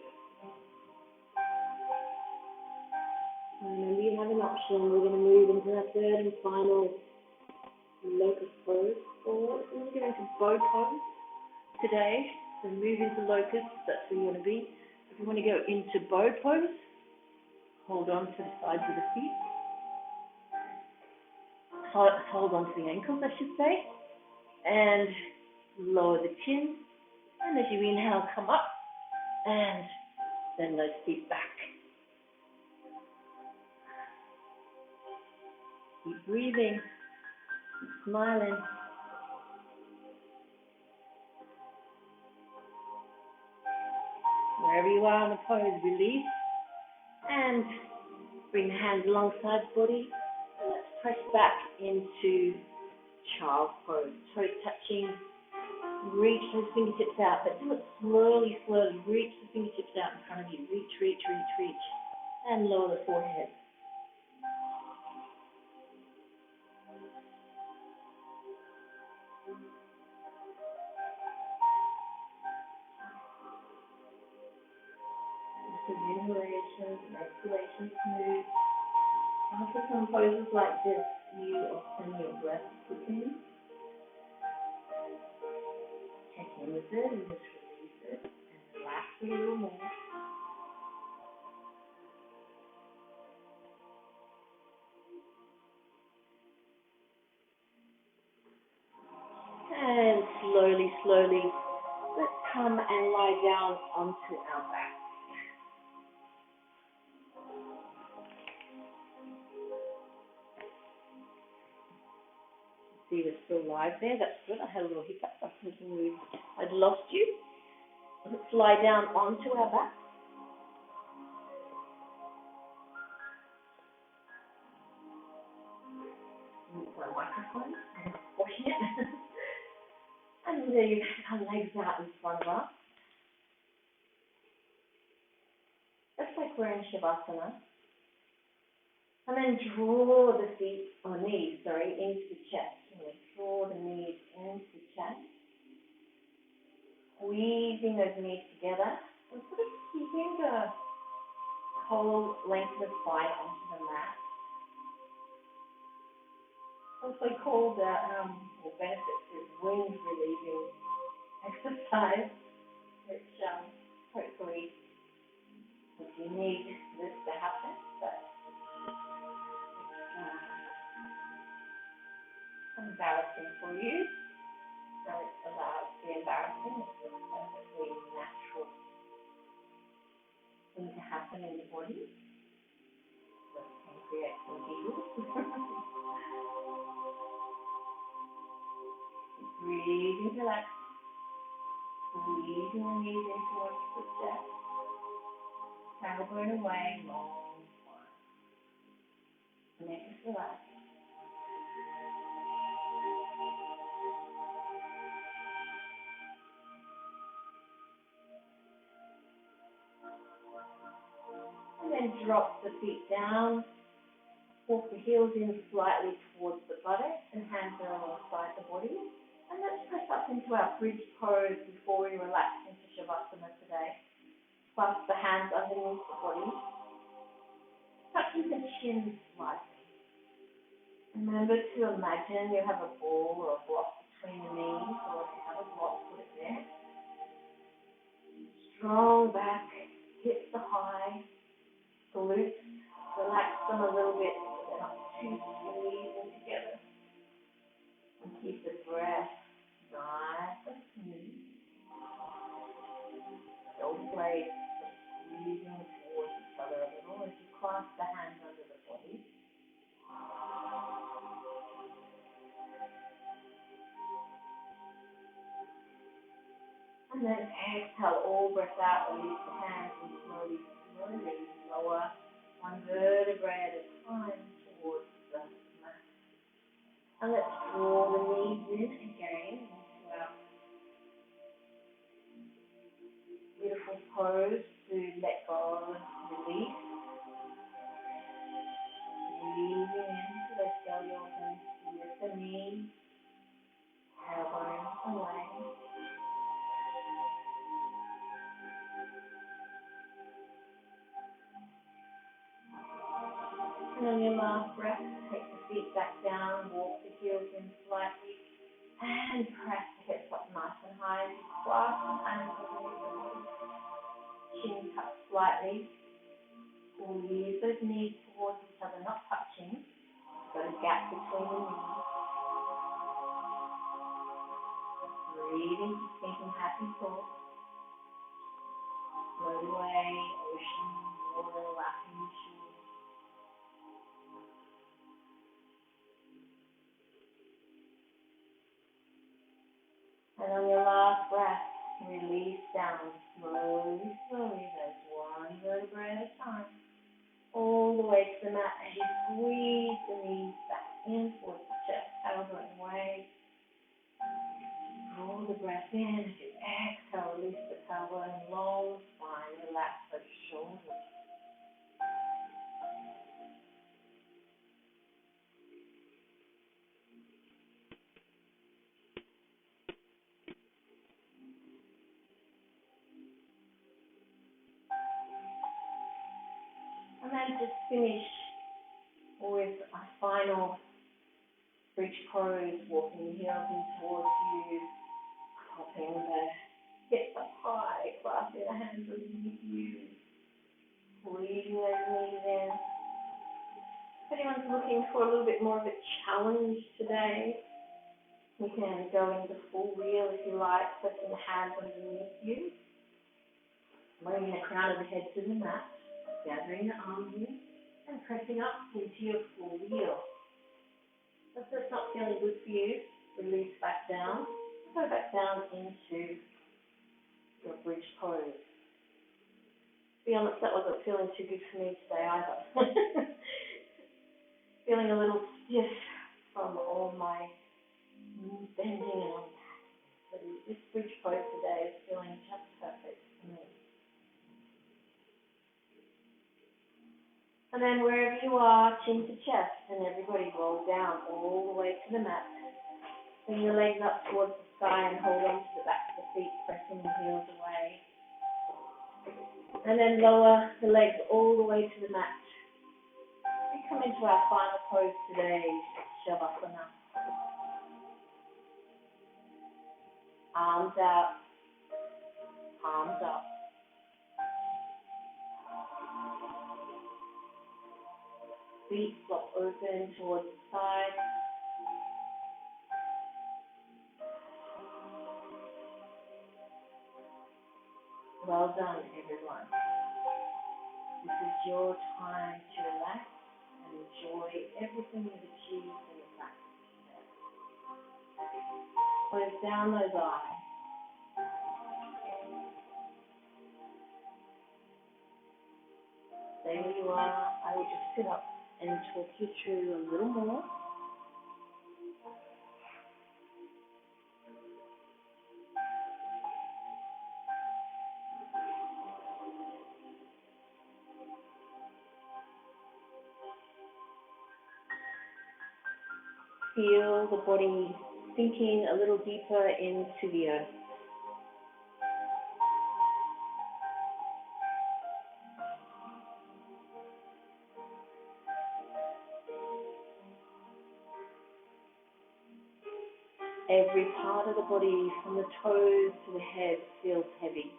Remember, you have an option. We're going to move into our third and final locust pose, or we're going to go into bow pose today. So move into locust, if that's where you want to be. If you want to go into bow pose, hold on to the sides of the feet. Hold on to the ankles, I should say. And lower the chin. And as you inhale, come up. And then those feet back. Keep breathing. Keep smiling. Wherever you are in the pose, release. And bring the hands alongside the body. And let's press back into child's pose. Toes touching. Reach those fingertips out, but do it slowly, slowly. Reach the fingertips out in front of you. Reach, reach, reach, reach. And lower the forehead. Inhalations and exhalations smooth. After some poses like this, you often your breath quicken. Check in with it and just release it and relax a little more. And slowly, slowly, let's come and lie down onto our back. See, we're still live there. That's good. I had a little hiccup. I was thinking I'd lost you. Let's lie down onto our back. My microphone. And leave our legs out in front of us. Just like we're in Shavasana. And then draw the feet, or knees, into the chest. Draw the knees into the chest. Squeezing those knees together. And sort of keeping the whole length of spine onto the mat. Also called the benefits of wind relieving exercise, which hopefully if you need this to happen, but it's embarrassing for you. Don't allow it to be embarrassing. It's a perfectly natural thing to happen in the body. That can create some giggles. Breathing, relax. Squeezing the knees in towards the chest. Tailbone away, long spine. Neck is relaxed. And then drop the feet down. Walk the heels in slightly towards the buttocks and hands are alongside the body. And let's press up into our bridge pose before we relax into Shavasana today. Clasp the hands underneath the body. Touching the chin slightly. Remember to imagine you have a ball or a block between the knees, or if you have a block, put it there. Strong back, hips are high, glutes, relax them a little bit so they're not too squeezing together. And keep the breath nice and smooth. Shoulder blades squeezing towards each other a little as you clasp the hands under the body. And then exhale, all breath out, release the hands and slowly lower one vertebrae at a time towards the mat. And let's draw the knees in again into our beautiful pose to let go, release. Breathing into the belly open, lift the knees, tailbone away. And on your last breath, take the feet back down, walk the heels in slightly, and press the hips up nice and high. Clasp the hands underneath the body. Chin tucked slightly. Squeeze those knees towards each other, not touching. Got a gap between the knees. Breathing, thinking happy thoughts. Float away, ocean, water, lapping the shore. And on your last breath, release down slowly, those one vertebrae at a time, all the way to the mat as you squeeze the knees back in towards the chest, tailbone away. Draw the breath in as you exhale, release the tailbone, long spine, relax those shoulders. And then just finish with a final bridge pose, walking the heels in towards you, popping the hips up high, clasping the hands underneath you, squeezing those knees in. If anyone's looking for a little bit more of a challenge today, you can go into full wheel if you like, pressing the hands underneath you, bringing the crown of the head to the mat, gathering the arms in, and pressing up into your full wheel. If that's not feeling good for you, release back down, go back down into your bridge pose. To be honest, that wasn't feeling too good for me today either. Feeling a little stiff from all my bending and unpacking. But it this bridge pose today is feeling just perfect for me. And then wherever you are, chin to chest, and everybody roll down all the way to the mat. Bring your legs up towards the sky and hold on to the back of the feet, pressing the heels away. And then lower the legs all the way to the mat. We come into our final pose today, Shavasana. Arms out, palms up. Feet flop open towards the side. Well done, everyone. This is your time to relax and enjoy everything you've achieved in your practice today. Close down those eyes. Stay where you are. I will just sit up and talk you through a little more. Feel the body sinking a little deeper into the earth. Every part of the body, from the toes to the head, feels heavy.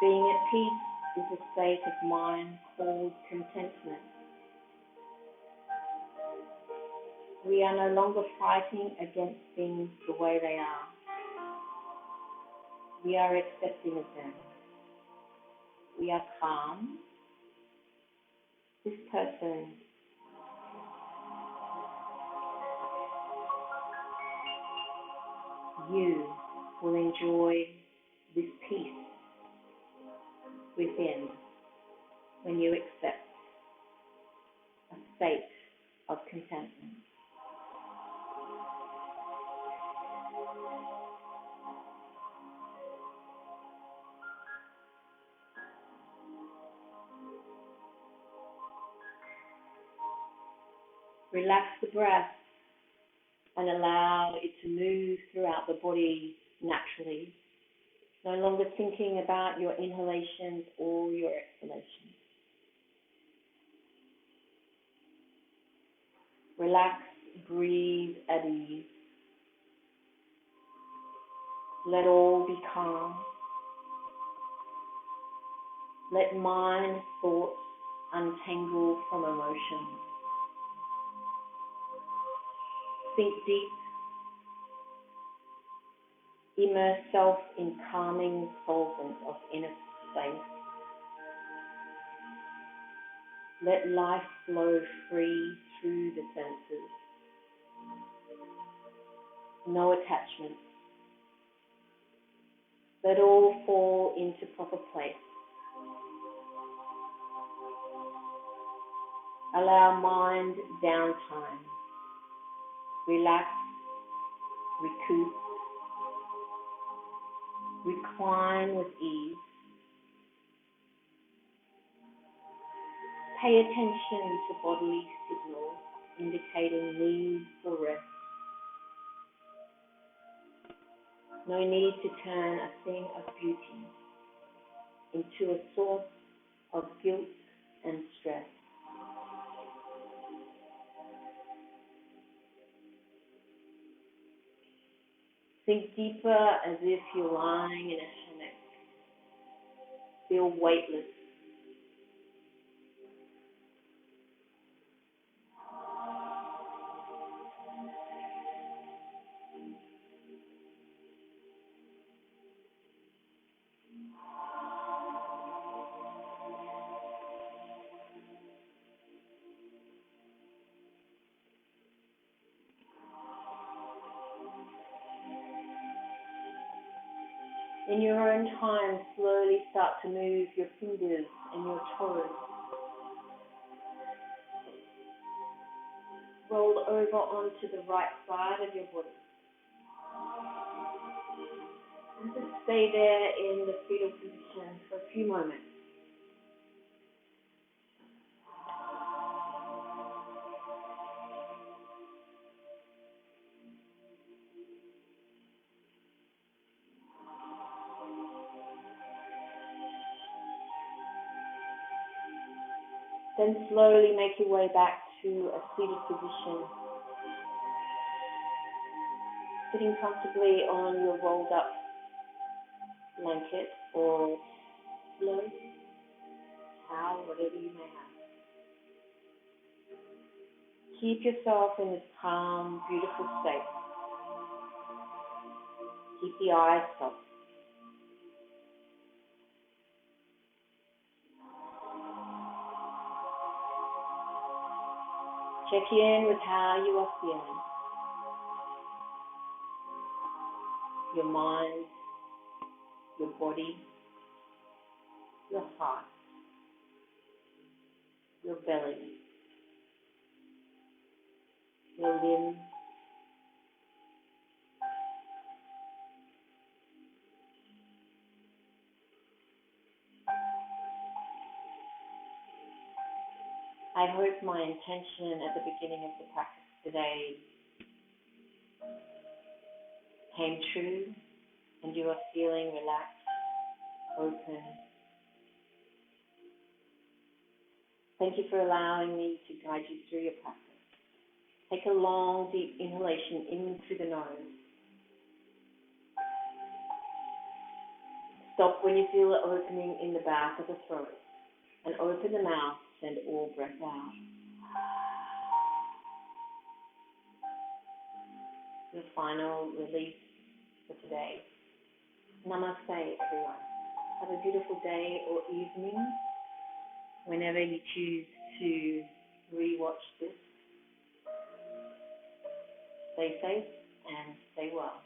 Being at peace is a state of mind called contentment. We are no longer fighting against things the way they are. We are accepting of them. We are calm. This person you will enjoy this peace within when you accept a state of contentment. Relax the breath and allow it to move throughout the body naturally. No longer thinking about your inhalations or your exhalations. Relax, breathe at ease. Let all be calm. Let mind, thoughts untangle from emotion. Sink deep. Immerse self in calming solvent of inner space. Let life flow free through the senses. No attachment. Let all fall into proper place. Allow mind downtime. Relax, recoup, recline with ease. Pay attention to bodily signals indicating need for rest. No need to turn a thing of beauty into a source of guilt and stress. Sink deeper as if you're lying in a hammock. Feel weightless. In your own time, slowly start to move your fingers and your toes. Roll over onto the right side of your body. And just stay there in the fetal position for a few moments. Then slowly make your way back to a seated position. Sitting comfortably on your rolled up blanket or pillow, towel, whatever you may have. Keep yourself in this calm, beautiful state. Keep the eyes soft. Check in with how you are feeling. Your mind, your body, your heart, your belly, your limbs. I hope my intention at the beginning of the practice today came true and you are feeling relaxed, open. Thank you for allowing me to guide you through your practice. Take a long, deep inhalation in through the nose. Stop when you feel an opening in the back of the throat and open the mouth, send all breath out. The final release for today. Namaste, everyone. Have a beautiful day or evening whenever you choose to rewatch this. Stay safe and stay well.